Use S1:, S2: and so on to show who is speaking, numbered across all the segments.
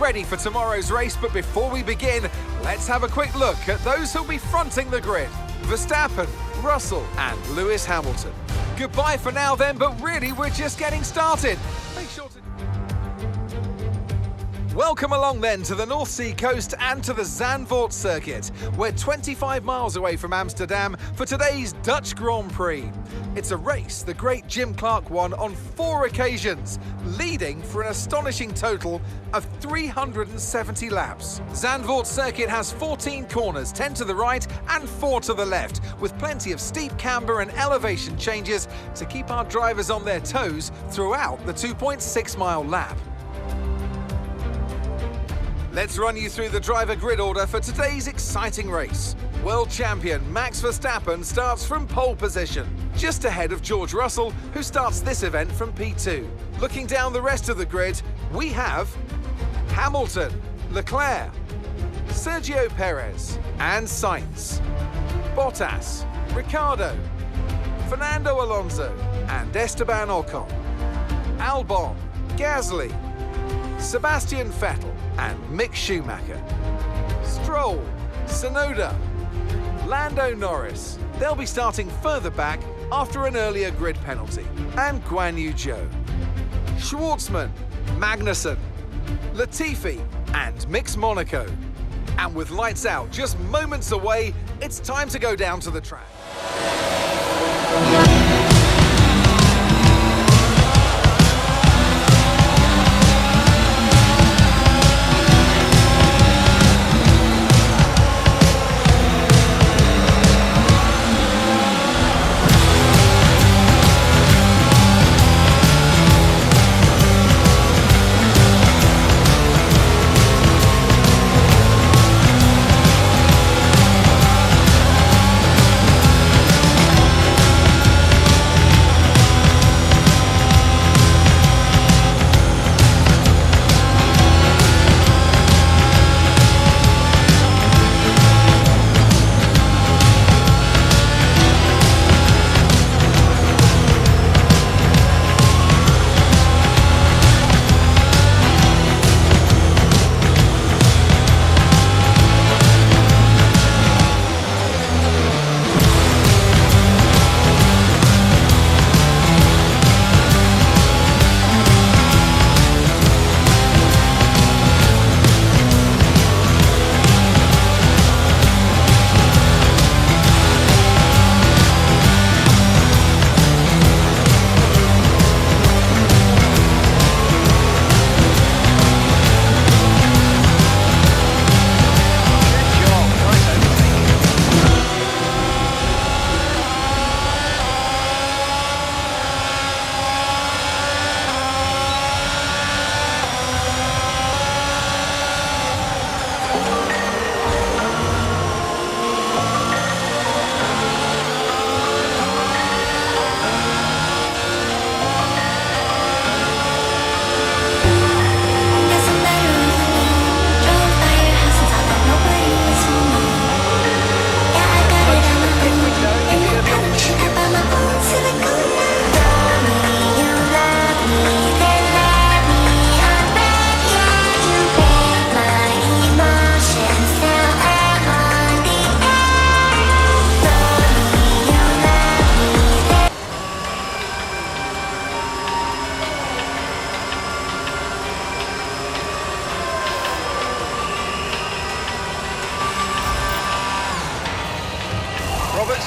S1: ready for tomorrow's race, but before we begin, let's have a quick look at those who'll be fronting the grid. Verstappen, Russell and Lewis Hamilton. Goodbye for now then, but really we're just getting started. Make sure to... Welcome along then to the North Sea coast and to the Zandvoort circuit. We're 25 miles away from Amsterdam for today's Dutch Grand Prix. It's a race the great Jim Clark won on 4 occasions, leading for an astonishing total of 370 laps. Zandvoort circuit has 14 corners, 10 to the right and 4 to the left, with plenty of steep camber and elevation changes to keep our drivers on their toes throughout the 2.6-mile lap. Let's run you through the driver grid order for today's exciting race. World champion Max Verstappen starts from pole position, just ahead of George Russell, who starts this event from P2. Looking down the rest of the grid, we have Hamilton, Leclerc, Sergio Perez and Sainz, Bottas, Ricciardo, Fernando Alonso and Esteban Ocon, Albon, Gasly, Sebastian Vettel and Mick Schumacher, Stroll, Tsunoda, Lando Norris. They'll be starting further back after an earlier grid penalty, and Guan Yu Zhou, Schwartzman, Magnussen, Latifi and Mix Monaco. And with lights out just moments away, it's time to go down to the track.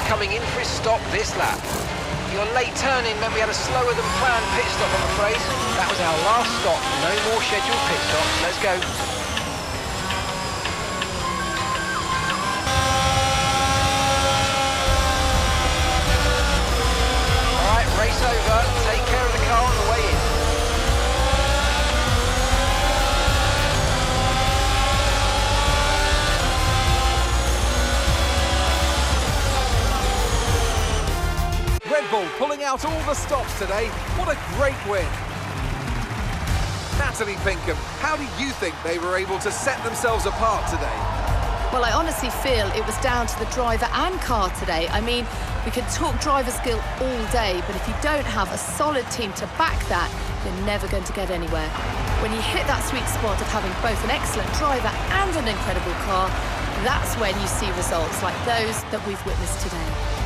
S2: Coming in for his stop this lap. Your late turn-in meant we had a slower than planned pit stop, I'm afraid. That was our last stop. No more scheduled pit stops. Let's go. All right, race over. Take care of the car on the way in.
S1: Red Bull pulling out all the stops today. What a great win. Natalie Pinkham, how do you think they were able to set themselves apart today?
S3: Well, I honestly feel it was down to the driver and car today. I mean, we could talk driver skill all day, but if you don't have a solid team to back that, you're never going to get anywhere. When you hit that sweet spot of having both an excellent driver and an incredible car, that's when you see results like those that we've witnessed today.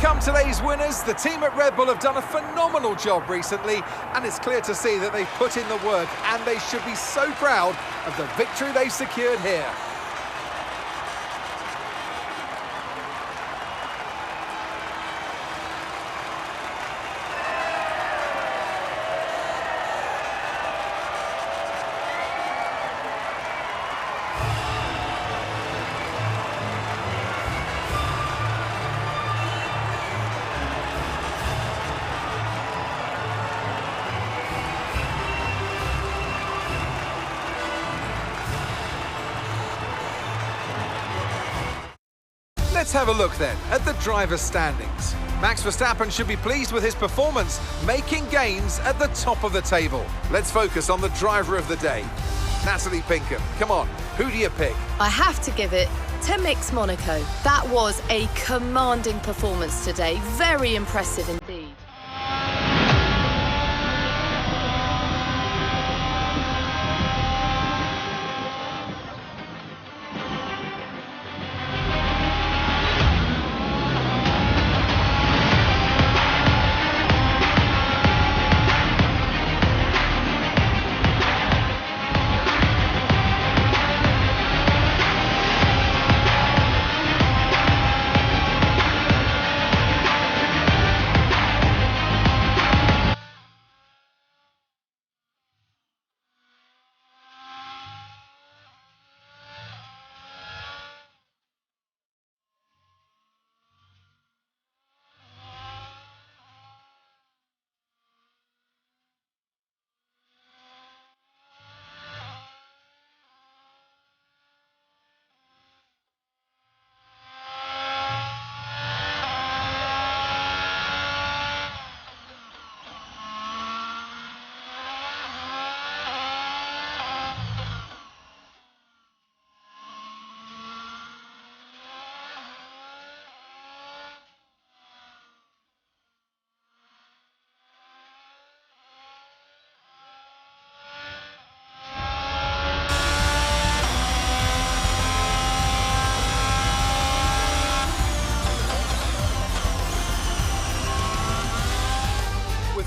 S1: Come today's winners. The team at Red Bull have done a phenomenal job recently, and it's clear to see that they've put in the work, and they should be so proud of the victory they've secured here. Let's have a look then at the driver's standings. Max Verstappen should be pleased with his performance, making gains at the top of the table. Let's focus on the driver of the day. Natalie Pinkham, come on, who do you pick?
S3: I have to give it to Mix Monaco. That was a commanding performance today, very impressive indeed.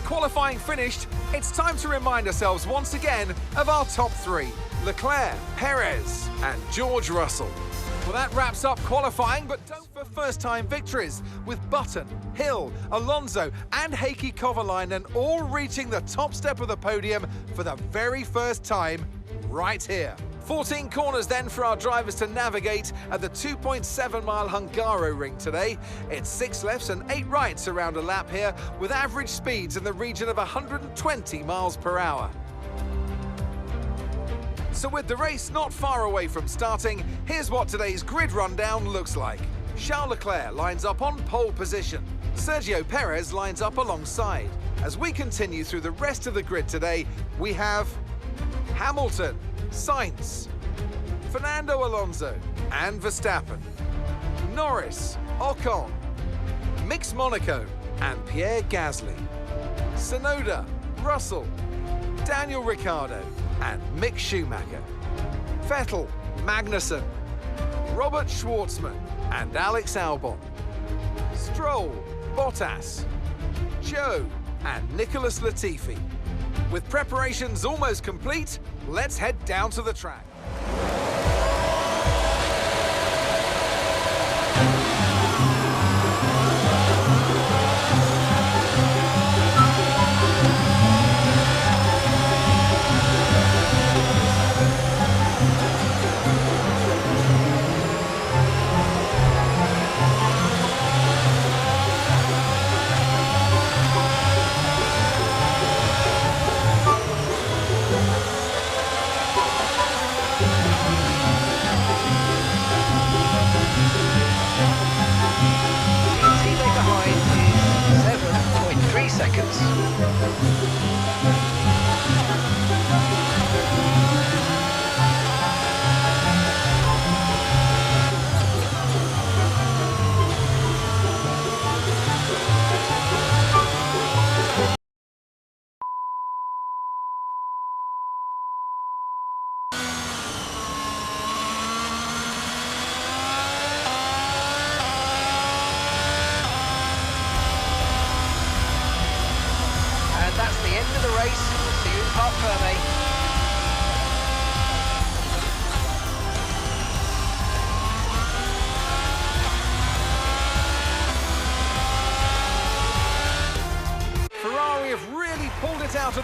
S1: Qualifying finished, it's time to remind ourselves once again of our top three: Leclerc, Perez and George Russell. Well, that wraps up qualifying, but don't for first-time victories, with Button, Hill, Alonso and Heikki Kovalainen all reaching the top step of the podium for the very first time right here. 14 corners then for our drivers to navigate at the 2.7-mile Hungaro ring today. It's 6 lefts and 8 rights around a lap here, with average speeds in the region of 120 miles per hour. So with the race not far away from starting, here's what today's grid rundown looks like. Charles Leclerc lines up on pole position. Sergio Perez lines up alongside. As we continue through the rest of the grid today, we have Hamilton, Sainz, Fernando Alonso and Verstappen, Norris, Ocon, Mix Monaco and Pierre Gasly, Tsunoda, Russell, Daniel Ricciardo and Mick Schumacher, Vettel, Magnussen, Robert Schwartzman and Alex Albon, Stroll, Bottas, Joe and Nicholas Latifi. With preparations almost complete, let's head down to the track.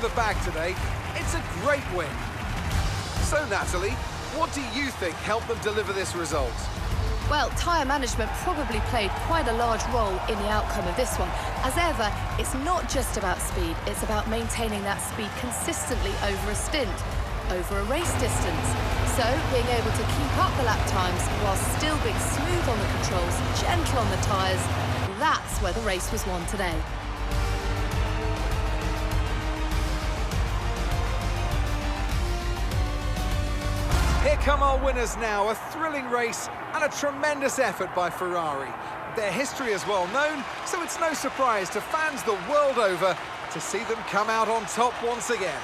S1: the bag today. It's a great win. So, Natalie, what do you think helped them deliver this result?
S3: Well, tyre management probably played quite a large role in the outcome of this one. As ever, it's not just about speed, it's about maintaining that speed consistently over a stint, over a race distance. So, being able to keep up the lap times while still being smooth on the controls, gentle on the tyres, that's where the race was won today.
S1: Here come our winners now, a thrilling race and a tremendous effort by Ferrari. Their history is well known, so it's no surprise to fans the world over to see them come out on top once again.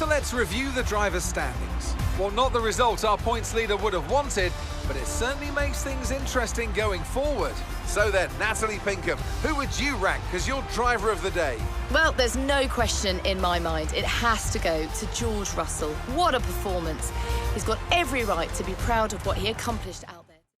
S1: So let's review the drivers' standings. Well, not the result our points leader would have wanted, but it certainly makes things interesting going forward. So then, Natalie Pinkham, who would you rank as your driver of the day?
S3: Well, there's no question in my mind. It has to go to George Russell. What a performance. He's got every right to be proud of what he accomplished out.